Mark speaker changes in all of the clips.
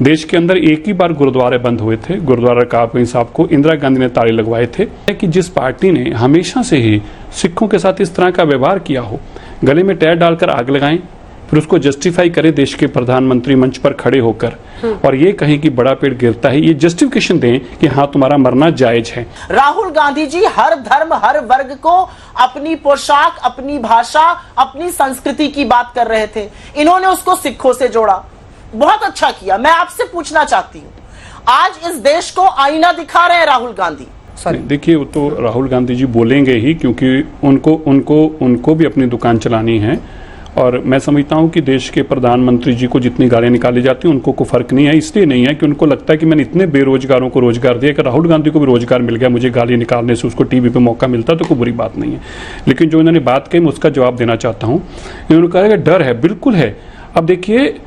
Speaker 1: देश के अंदर एक ही बार गुरुद्वारे बंद हुए थे। गुरुद्वारा काबगंज साहब को इंदिरा गांधी ने ताले लगवाए थे कि जिस पार्टी ने हमेशा से ही सिखों के साथ इस तरह का व्यवहार किया हो, गले में टैर डालकर आग लगाएं, फिर उसको जस्टिफाई करे देश के प्रधानमंत्री मंच पर खड़े होकर और ये कहें कि बड़ा पेड़ गिरता है, ये जस्टिफिकेशन दें कि हाँ तुम्हारा मरना जायज है।
Speaker 2: राहुल गांधी जी हर धर्म हर वर्ग को अपनी पोशाक, अपनी भाषा, अपनी संस्कृति की बात कर रहे थे। इन्होंने उसको सिखों से जोड़ा, बहुत अच्छा किया। मैं आपसे पूछना चाहती हूँ, आज इस देश को आईना दिखा रहे हैं राहुल गांधी।
Speaker 1: देखिए, वो तो राहुल गांधी जी बोलेंगे ही, क्योंकि उनको भी अपनी दुकान चलानी है। और मैं समझता हूं कि देश के प्रधानमंत्री जी को जितनी गालियां निकाली जाती हैं उनको कोई फर्क नहीं है। इसलिए नहीं है कि उनको लगता है कि मैंने इतने बेरोजगारों को रोजगार दिया कि राहुल गांधी को भी रोजगार मिल गया, मुझे गाली निकालने से उसको टीवी पे मौका मिलता तो कोई बुरी बात नहीं है। लेकिन जो इन्होंने बात कही मैं उसका जवाब देना चाहता हूँ। इन्होंने कहा कि डर है, बिल्कुल है। अब देखिए,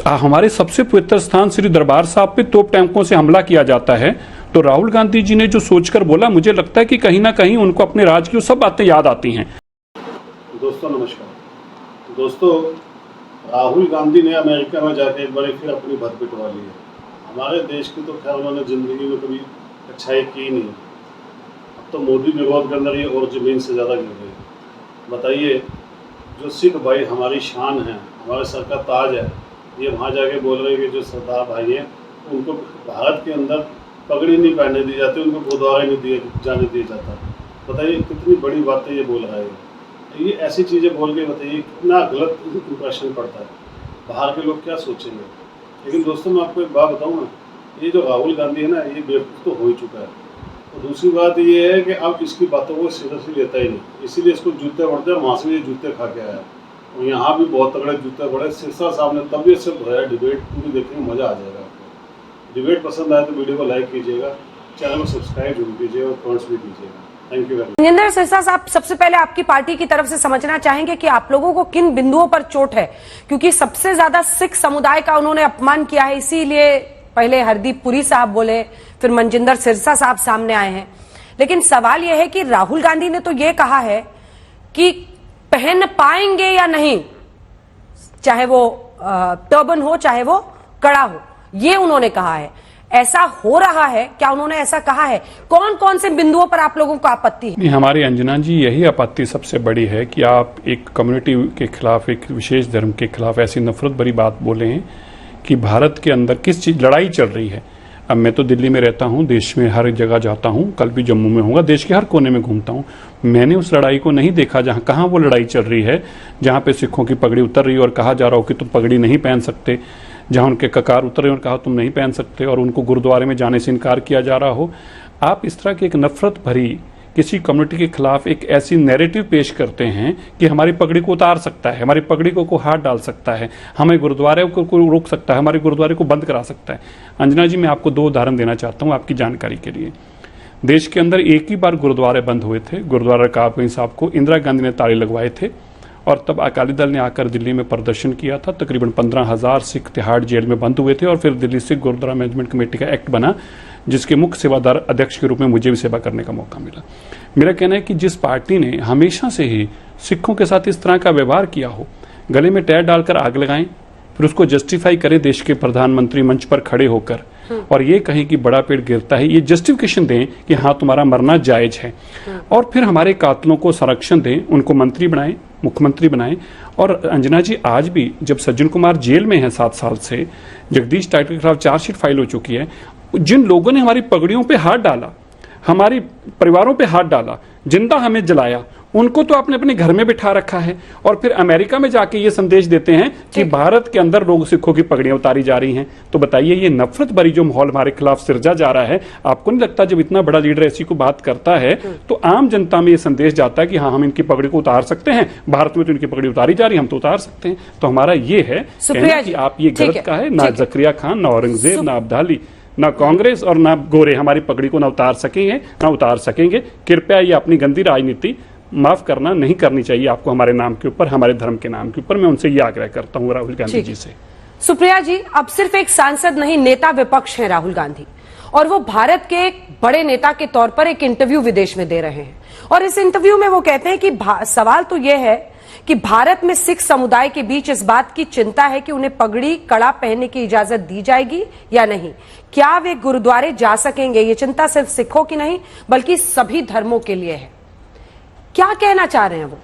Speaker 1: हमारे सबसे पवित्र स्थान श्री दरबार साहब पे तोप टैंकों से हमला किया जाता है, तो राहुल गांधी जी ने जो सोचकर बोला, मुझे लगता है कि कहीं ना कहीं उनको अपने राज की सब बातें याद आती हैं।
Speaker 3: दोस्तों नमस्कार। दोस्तों, राहुल गांधी ने अमेरिका में जाके एक बार फिर अपनी भर पिटवा ली है। हमारे देश की तो खैर उन्होंने जिंदगी में कभी अच्छाई की नहीं। अब तो मोदी विरोध के अंदर ये और जमीन से ज़्यादा गिर गई। बताइए, जो सिख भाई हमारी शान है, हमारे सर का ताज है, ये वहाँ जाके बोल रहे हैं कि जो सरदार भाई हैं उनको भारत के अंदर पगड़ी नहीं पहनने दी जाती, उनको गुरुद्वारे नहीं जाने दिया जाता। बताइए कितनी बड़ी बातें ये बोल रहा है। ये ऐसी चीज़ें बोल के बताइए कितना गलत इंप्रेशन पड़ता है, बाहर के लोग क्या सोचेंगे। लेकिन दोस्तों मैं आपको एक बात बताऊँ ना, ये जो राहुल गांधी है ना, ये बेवकूफ़ तो हो ही चुका है। और दूसरी बात ये है कि अब इसकी बातों को सीरियसली लेता ही नहीं, इसीलिए इसको जूते पड़ते हैं। वहाँ से भी ये जूते खा के आया और यहाँ भी बहुत तगड़े जूते पड़े। सिरसा साहब ने तब ये सिर्फ धोया। डिबेट पूरी देखने में मज़ा आ जाएगा आपको। डिबेट पसंद आए तो वीडियो को लाइक कीजिएगा, चैनल को सब्सक्राइब जरूर कीजिएगा और कमेंट्स भी कीजिएगा। Thank you very much.
Speaker 4: Manjinder Sirsa साहब, सबसे पहले आपकी पार्टी की तरफ से समझना चाहेंगे कि आप लोगों को किन बिंदुओं पर चोट है, क्योंकि सबसे ज्यादा सिख समुदाय का उन्होंने अपमान किया है, इसीलिए पहले हरदीप पुरी साहब बोले, फिर मनजिंदर सिरसा साहब सामने आए हैं। लेकिन सवाल यह है कि राहुल गांधी ने तो यह कहा है कि पहन पाएंगे या नहीं, चाहे वो टर्बन हो चाहे वो कड़ा हो, ये उन्होंने कहा है। ऐसा हो रहा है क्या? उन्होंने ऐसा कहा है? कौन कौन से बिंदुओं पर आप लोगों को आपत्ति है?
Speaker 1: हमारी अंजना जी, यही आपत्ति सबसे बड़ी है कि आप एक कम्युनिटी के खिलाफ, एक विशेष धर्म के खिलाफ ऐसी नफरत भरी बात बोले हैं कि भारत के अंदर किस चीज लड़ाई चल रही है। अब मैं तो दिल्ली में रहता हूँ, देश में हर जगह जाता हूँ, कल भी जम्मू में होगा, देश के हर कोने में घूमता हूँ। मैंने उस लड़ाई को नहीं देखा जहाँ कहाँ वो लड़ाई चल रही है, जहाँ पे सिखों की पगड़ी उतर रही है और कहा जा रहा हो कि तुम पगड़ी नहीं पहन सकते, जहाँ उनके ककार उतर रहे और कहा तुम नहीं पहन सकते, और उनको गुरुद्वारे में जाने से इनकार किया जा रहा हो। आप इस तरह की एक नफरत भरी किसी कम्युनिटी के खिलाफ एक ऐसी नैरेटिव पेश करते हैं कि हमारी पगड़ी को उतार सकता है, हमारी पगड़ी को हाथ डाल सकता है, हमें गुरुद्वारे को रोक सकता है, हमारे गुरुद्वारे को बंद करा सकता है। अंजना जी, मैं आपको दो उदाहरण देना चाहता हूँ आपकी जानकारी के लिए। देश के अंदर एक ही बार गुरुद्वारे बंद हुए थे। गुरुद्वारा काबगंज साहब को इंदिरा गांधी ने ताले लगवाए थे और तब अकाली दल ने आकर दिल्ली में प्रदर्शन किया था। तकरीबन 15,000 सिख तिहाड़ जेल में बंद हुए थे और फिर दिल्ली सिख गुरुद्वारा मैनेजमेंट कमेटी का एक्ट बना, जिसके मुख्य सेवादार अध्यक्ष के रूप में मुझे भी सेवा करने का मौका मिला। मेरा कहना है कि जिस पार्टी ने हमेशा से ही सिखों के साथ इस तरह का व्यवहार किया हो, गले में टैर डालकर आग लगाएं, फिर उसको जस्टिफाई करे देश के प्रधानमंत्री मंच पर खड़े होकर और ये कहें कि बड़ा पेड़ गिरता है, ये जस्टिफिकेशन दें कि हाँ तुम्हारा मरना जायज है, और फिर हमारे कातलों को संरक्षण दें, उनको मंत्री बनाएं, मुख्यमंत्री बनाएं। और अंजना जी, आज भी जब सज्जन कुमार जेल में है 7 साल से, जगदीश टाइटल के खिलाफ चार्जशीट फाइल हो चुकी है, जिन लोगों ने हमारी पगड़ियों पे हाथ डाला, हमारी परिवारों पे हाथ डाला, जिंदा हमें जलाया, उनको तो आपने अपने घर में बिठा रखा है और फिर अमेरिका में जाके ये संदेश देते हैं कि भारत के अंदर लोग सिखों की पगड़ियां उतारी जा रही हैं। तो बताइए, ये नफरत भरी जो माहौल हमारे खिलाफ सिरजा जा रहा है, आपको नहीं लगता जब इतना बड़ा लीडर ऐसी को बात करता है तो आम जनता में ये संदेश जाता है कि हाँ, हम इनकी पगड़ी को उतार सकते हैं, भारत में तो इनकी पगड़ी उतारी जा रही है, हम तो उतार सकते हैं। तो हमारा ये है कहना कि आप ये गलत का है। ना जकरिया खान, ना औरंगजेब, ना अब्दाली, ना कांग्रेस और ना गोरे हमारी पगड़ी को ना उतार सकेंगे, ना उतार सकेंगे। कृपया ये अपनी गंदी राजनीति माफ करना नहीं करनी चाहिए आपको, हमारे नाम के ऊपर, हमारे धर्म के नाम के ऊपर। मैं उनसे ये आग्रह करता हूँ राहुल गांधी जी से।
Speaker 4: सुप्रिया जी, अब सिर्फ एक सांसद नहीं, नेता विपक्ष हैं राहुल गांधी, और वो भारत के एक बड़े नेता के तौर पर एक इंटरव्यू विदेश में दे रहे हैं। और इस इंटरव्यू में वो कहते हैं कि सवाल तो ये है कि भारत में सिख समुदाय के बीच इस बात की चिंता है कि उन्हें पगड़ी कड़ा पहनने की इजाजत दी जाएगी या नहीं? क्या वे गुरुद्वारे जा सकेंगे? ये चिंता सिर्फ सिखों की नहीं बल्कि सभी धर्मों के लिए है। क्या कहना चाह रहे हैं वो?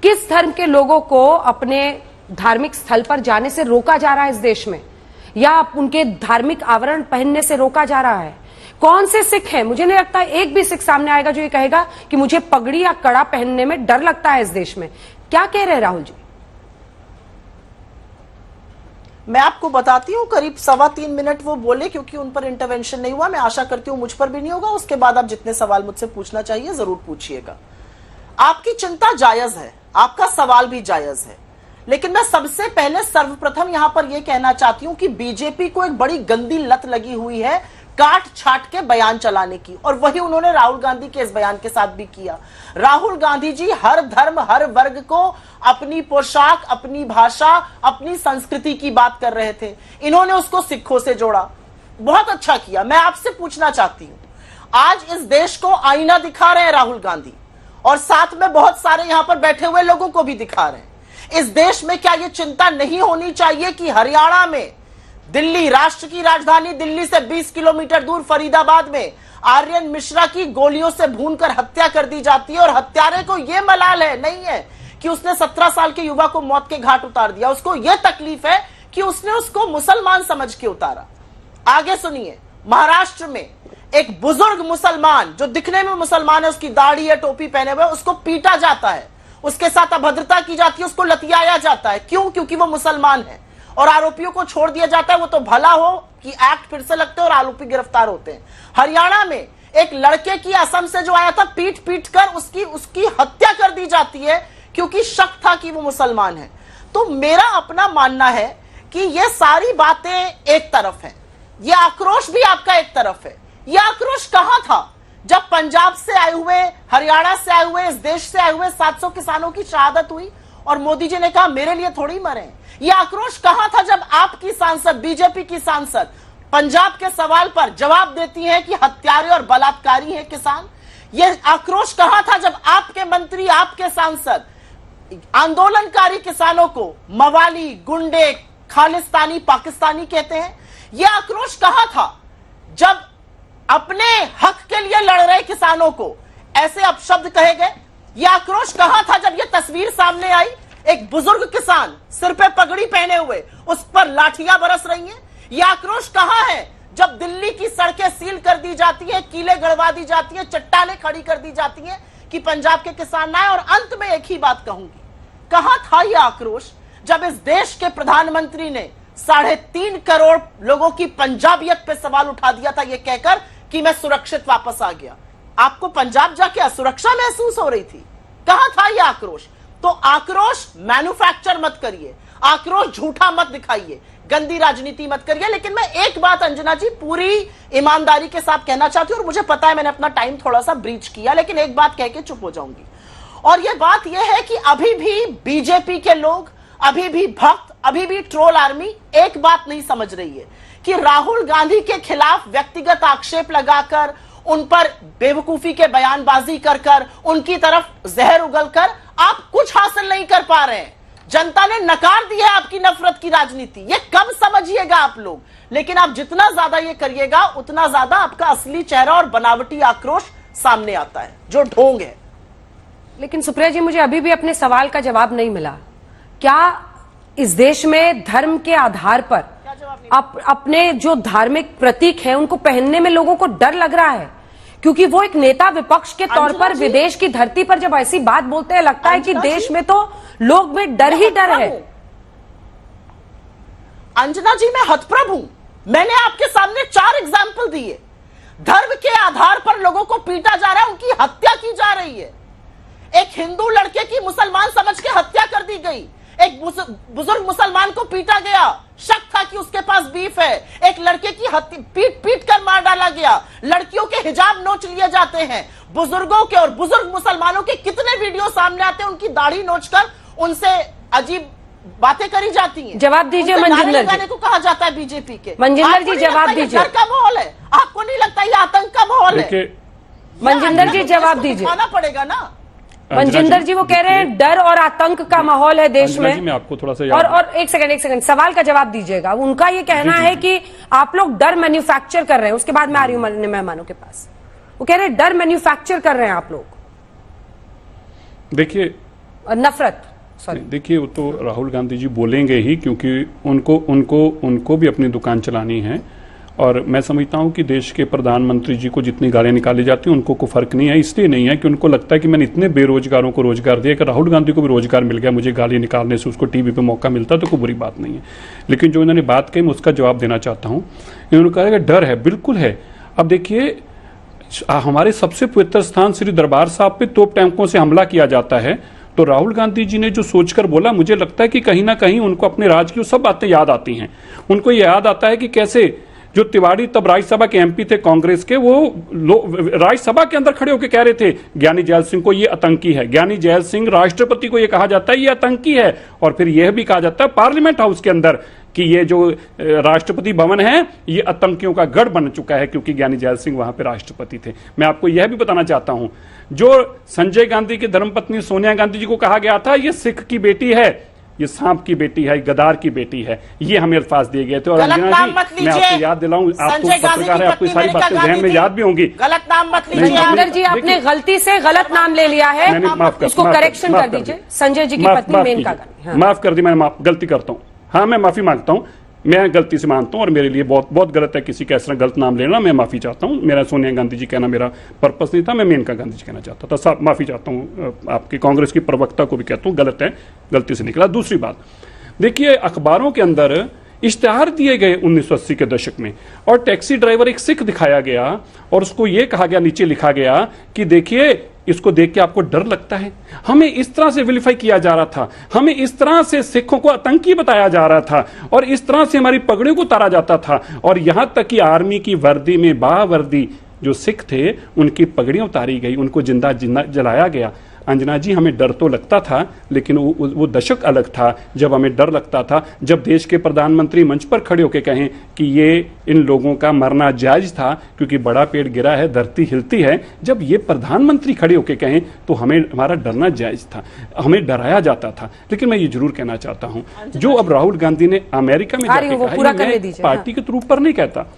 Speaker 4: किस धर्म के लोगों को अपने धार्मिक स्थल पर जाने से रोका जा रहा है इस देश में, या उनके धार्मिक आवरण पहनने से रोका जा रहा है? कौन से सिख हैं? मुझे नहीं लगता एक भी सिख सामने आएगा जो ये कहेगा कि मुझे पगड़ी या कड़ा पहनने में डर लगता है इस देश में। क्या कह रहे हैं राहुल जी?
Speaker 2: मैं आपको बताती हूं, करीब 3.25 मिनट वो बोले, क्योंकि उन पर इंटरवेंशन नहीं हुआ। मैं आशा करती हूं मुझ पर भी नहीं होगा। उसके बाद आप जितने सवाल मुझसे पूछना चाहिए जरूर पूछिएगा। आपकी चिंता जायज है, आपका सवाल भी जायज है, लेकिन मैं सबसे पहले सर्वप्रथम यहां पर यह कहना चाहती हूं कि बीजेपी को एक बड़ी गंदी लत लगी हुई है काट छाट के बयान चलाने की, और वही उन्होंने राहुल गांधी के इस बयान के साथ भी किया। राहुल गांधी जी हर धर्म हर वर्ग को अपनी पोशाक, अपनी भाषा, अपनी संस्कृति की बात कर रहे थे। इन्होंने उसको सिखों से जोड़ा, बहुत अच्छा किया। मैं आपसे पूछना चाहती हूं, आज इस देश को आईना दिखा रहे हैं राहुल गांधी, और साथ में बहुत सारे यहां पर बैठे हुए लोगों को भी दिखा रहे हैं। इस देश में क्या यह चिंता नहीं होनी चाहिए कि हरियाणा में, दिल्ली, राष्ट्र की राजधानी दिल्ली से 20 किलोमीटर दूर फरीदाबाद में आर्यन मिश्रा की गोलियों से भूनकर हत्या कर दी जाती है, और हत्यारे को यह मलाल है नहीं है कि उसने 17 साल के युवा को मौत के घाट उतार दिया, उसको यह तकलीफ है कि उसने उसको मुसलमान समझ के उतारा। आगे सुनिए, महाराष्ट्र में एक बुजुर्ग मुसलमान जो दिखने में मुसलमान है, उसकी दाढ़ी है, टोपी पहने हुए, उसको पीटा जाता है, उसके साथ अभद्रता की जाती है, उसको लतियाया जाता है। क्यों? क्योंकि वो मुसलमान है। और आरोपियों को छोड़ दिया जाता है। वो तो भला हो कि एक्ट फिर से लगते हैं और आरोपी गिरफ्तार होते हैं। हरियाणा में एक लड़के की असम से जो आया था, पीट पीट कर उसकी हत्या कर दी जाती है क्योंकि शक था कि वो मुसलमान है। तो मेरा अपना मानना है कि ये सारी बातें एक तरफ है, ये आक्रोश भी आपका एक तरफ है। ये आक्रोश कहां था जब पंजाब से आए हुए, हरियाणा से आए हुए, इस देश से आए हुए 700 किसानों की शहादत हुई और मोदी जी ने कहा मेरे लिए थोड़ी मरे? यह आक्रोश कहां था जब आपकी सांसद, बीजेपी की सांसद पंजाब के सवाल पर जवाब देती हैं कि हत्यारे और बलात्कारी हैं किसान? यह आक्रोश कहां था जब आपके मंत्री, आपके सांसद आंदोलनकारी किसानों को मवाली, गुंडे, खालिस्तानी, पाकिस्तानी कहते हैं? यह आक्रोश कहां था जब अपने हक के लिए लड़ रहे किसानों को ऐसे अपशब्द कहे गए? यह आक्रोश कहां था जब यह तस्वीर सामने आई, एक बुजुर्ग किसान सिर पे पगड़ी पहने हुए, उस पर लाठियां बरस रही हैं? यह आक्रोश कहां है जब दिल्ली की सड़कें सील कर दी जाती है, कीले गड़वा दी जाती है, चट्टानें खड़ी कर दी जाती हैं कि पंजाब के किसान ना आए? और अंत में एक ही बात कहूंगी, कहां था यह आक्रोश जब इस देश के प्रधानमंत्री ने 3.5 करोड़ लोगों की पंजाबियत पे सवाल उठा दिया था, यह कहकर कि मैं सुरक्षित वापस आ गया? आपको पंजाब जाके असुरक्षा महसूस हो रही थी? कहां था यह आक्रोश? तो आक्रोश मैन्युफैक्चर मत करिए, आक्रोश झूठा मत दिखाइए, गंदी राजनीति मत करिए। लेकिन मैं एक बात अंजना जी पूरी ईमानदारी के साथ कहना चाहती हूं, और मुझे पता है मैंने अपना टाइम थोड़ा सा ब्रीच किया, लेकिन एक बात कह के चुप हो जाऊंगी। और यह बात यह है कि अभी भी बीजेपी के लोग, अभी भी भक्त, अभी भी ट्रोल आर्मी एक बात नहीं समझ रही है कि राहुल गांधी के खिलाफ व्यक्तिगत आक्षेप लगाकर, उन पर बेवकूफी के बयानबाजी कर उनकी तरफ जहर उगलकर आप कुछ हासिल नहीं कर पा रहे हैं। जनता ने नकार दी है आपकी नफरत की राजनीति। ये कब समझिएगा आप लोग? लेकिन आप जितना ज्यादा ये करिएगा उतना ज्यादा आपका असली चेहरा और बनावटी आक्रोश सामने आता है, जो ढोंग है।
Speaker 4: लेकिन सुप्रिया जी, मुझे अभी भी अपने सवाल का जवाब नहीं मिला। क्या इस देश में धर्म के आधार पर अपने जो धार्मिक प्रतीक हैं उनको पहनने में लोगों को डर लग रहा है? क्योंकि वो एक नेता विपक्ष के तौर पर विदेश की धरती पर जब ऐसी बात बोलते हैं, लगता है कि देश में तो लोग में डर ही डर है।
Speaker 2: अंजना जी, मैं हतप्रभ हूं। मैंने आपके सामने 4 एग्जाम्पल दिए। धर्म के आधार पर लोगों को पीटा जा रहा है, उनकी हत्या की जा रही है। एक हिंदू लड़के की मुसलमान समझ के हत्या कर दी गई, एक बुजुर्ग मुसलमान को पीटा गया, शक था कि उसके पास बीफ है, एक लड़के की पीट पीट कर मार डाला गया, लड़कियों के हिजाब नोच लिए जाते हैं, बुजुर्गों के और बुजुर्ग मुसलमानों के कितने वीडियो सामने आते हैं, उनकी दाढ़ी नोचकर उनसे अजीब बातें करी जाती हैं।
Speaker 4: जवाब दीजिए मंजिंदर जी।
Speaker 2: को कहा जाता है बीजेपी के।
Speaker 4: मंजिंदर जी जवाब दीजिए।
Speaker 2: डर का माहौल है? आपको नहीं लगता ये आतंक का माहौल है?
Speaker 4: मंजिंदर जी जवाब दीजिए।
Speaker 2: खाना पड़ेगा ना।
Speaker 4: मनजिंदर जी वो कह रहे हैं डर और आतंक का माहौल है देश
Speaker 1: अंजना
Speaker 4: में।
Speaker 1: जी, मैं आपको थोड़ा सा
Speaker 4: और एक सेकंड सवाल का जवाब दीजिएगा। उनका ये कहना है कि आप लोग डर मैन्युफैक्चर कर रहे हैं। उसके बाद मैं आ रही हूं मेहमानों के पास। वो कह रहे हैं डर मैन्युफैक्चर कर रहे हैं आप लोग,
Speaker 1: देखिए
Speaker 4: नफरत। सॉरी,
Speaker 1: देखिए वो तो राहुल गांधी जी बोलेंगे ही, क्योंकि उनको भी अपनी दुकान चलानी है। और मैं समझता हूं कि देश के प्रधानमंत्री जी को जितनी गालियां निकाली जाती हैं उनको कोई फर्क नहीं है। इसलिए नहीं है कि उनको लगता है कि मैंने इतने बेरोजगारों को रोजगार दिया कि राहुल गांधी को भी रोजगार मिल गया, मुझे गाली निकालने से उसको टीवी पे मौका मिलता तो कोई बुरी बात नहीं है। लेकिन जो इन्होंने बात कही मैं उसका जवाब देना चाहता हूं। इन्होंने कहा कि डर है, बिल्कुल है। अब देखिए हमारे सबसे पवित्र स्थान श्री दरबार साहब पे तोप टैंकों से हमला किया जाता है, तो राहुल गांधी जी ने जो सोचकर बोला, मुझे लगता है कि कहीं ना कहीं उनको अपने राज की सब बातें याद आती हैं। उनको ये याद आता है कि कैसे जो तिवारी तब राज्यसभा के एमपी थे कांग्रेस के, वो राज्यसभा के अंदर खड़े होकर कह रहे थे ज्ञानी जैल सिंह को ये आतंकी है। ज्ञानी जैल सिंह राष्ट्रपति को ये कहा जाता है ये आतंकी है, और फिर यह भी कहा जाता है पार्लियामेंट हाउस के अंदर कि ये जो राष्ट्रपति भवन है ये आतंकियों का गढ़ बन चुका है, क्योंकि ज्ञानी जैल सिंह वहां पे राष्ट्रपति थे। मैं आपको यह भी बताना चाहता हूं, जो संजय गांधी की धर्मपत्नी सोनिया गांधी जी को कहा गया था ये सिख की बेटी है, ये सांप की बेटी है, गदार की बेटी है, ये हमें अल्फाज दिए गए थे। और अंजना जी मैं आपको याद दिलाऊं, आप तो पत्रकार है, आपको सारी बातें जहन में याद भी होंगी।
Speaker 2: गलत नाम मत लीजिए।
Speaker 4: मनजिंदर जी आपने गलती से गलत नाम ले लिया है, इसको करेक्शन कर दीजिए। संजय जी की पत्नी मेनका गांधी।
Speaker 1: माफ कर दी, मैं गलती करता हूँ। हाँ, मैं माफी मांगता हूँ, मैं गलती से मानता हूं और मेरे लिए बहुत गलत है किसी का ऐसा गलत नाम लेना। मैं माफी चाहता हूं। मेरा सोनिया गांधी जी कहना मेरा पर्पस नहीं था, मैं मेनका गांधी जी कहना चाहता था। सब माफी चाहता हूं, आपकी कांग्रेस की प्रवक्ता को भी कहता हूं, गलत है, गलती से निकला। दूसरी बात, देखिए अखबारों के अंदर इश्तेहार दिए गए 1980 के दशक में, और टैक्सी ड्राइवर एक सिख दिखाया गया और उसको यह कहा गया, नीचे लिखा गया कि देखिए इसको देख के आपको डर लगता है। हमें इस तरह से विलिफाई किया जा रहा था, हमें इस तरह से सिखों को आतंकी बताया जा रहा था, और इस तरह से हमारी पगड़ियों को उतारा जाता था। और यहां तक कि आर्मी की वर्दी में बावर्दी जो सिख थे उनकी पगड़ियां उतारी गई, उनको जिंदा जलाया गया। अंजना जी हमें डर तो लगता था, लेकिन वो दशक अलग था जब हमें डर लगता था, जब देश के प्रधानमंत्री मंच पर खड़े होकर कहें कि ये इन लोगों का मरना जायज था क्योंकि बड़ा पेड़ गिरा है धरती हिलती है। जब ये प्रधानमंत्री खड़े होकर कहें तो हमारा डरना जायज था, हमें डराया जाता था। लेकिन मैं ये जरूर कहना चाहता हूं, जो अब राहुल गांधी ने अमेरिका में जाके कहा, पार्टी के रूप पर नहीं कहता,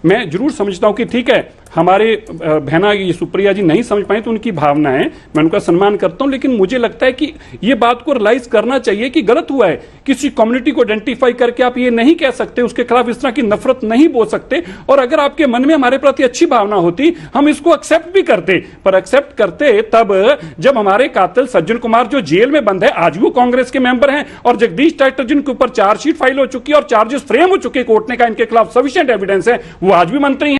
Speaker 1: मैं जरूर समझता हूं कि ठीक है हमारे बहना ये सुप्रिया जी नहीं समझ पाए तो उनकी भावना है, मैं उनका सम्मान करता हूं। लेकिन मुझे लगता है कि ये बात को रियलाइज करना चाहिए कि गलत हुआ है। किसी कम्युनिटी को आइडेंटिफाई करके आप ये नहीं कह सकते, उसके खिलाफ इस तरह की नफरत नहीं बोल सकते। और अगर आपके मन में हमारे प्रति अच्छी भावना होती हम इसको एक्सेप्ट भी करते, पर एक्सेप्ट करते तब जब हमारे कातिल सज्जन कुमार जो जेल में बंद है, आज वो कांग्रेस के मेंबर हैं, और जगदीश टाइटर जिनके ऊपर चार्जशीट फाइल हो चुकी है और चार्जेस फ्रेम हो चुके कोर्ट ने कहा इनके खिलाफ सफिशिएंट एविडेंस है, वो आज भी मंत्री हैं।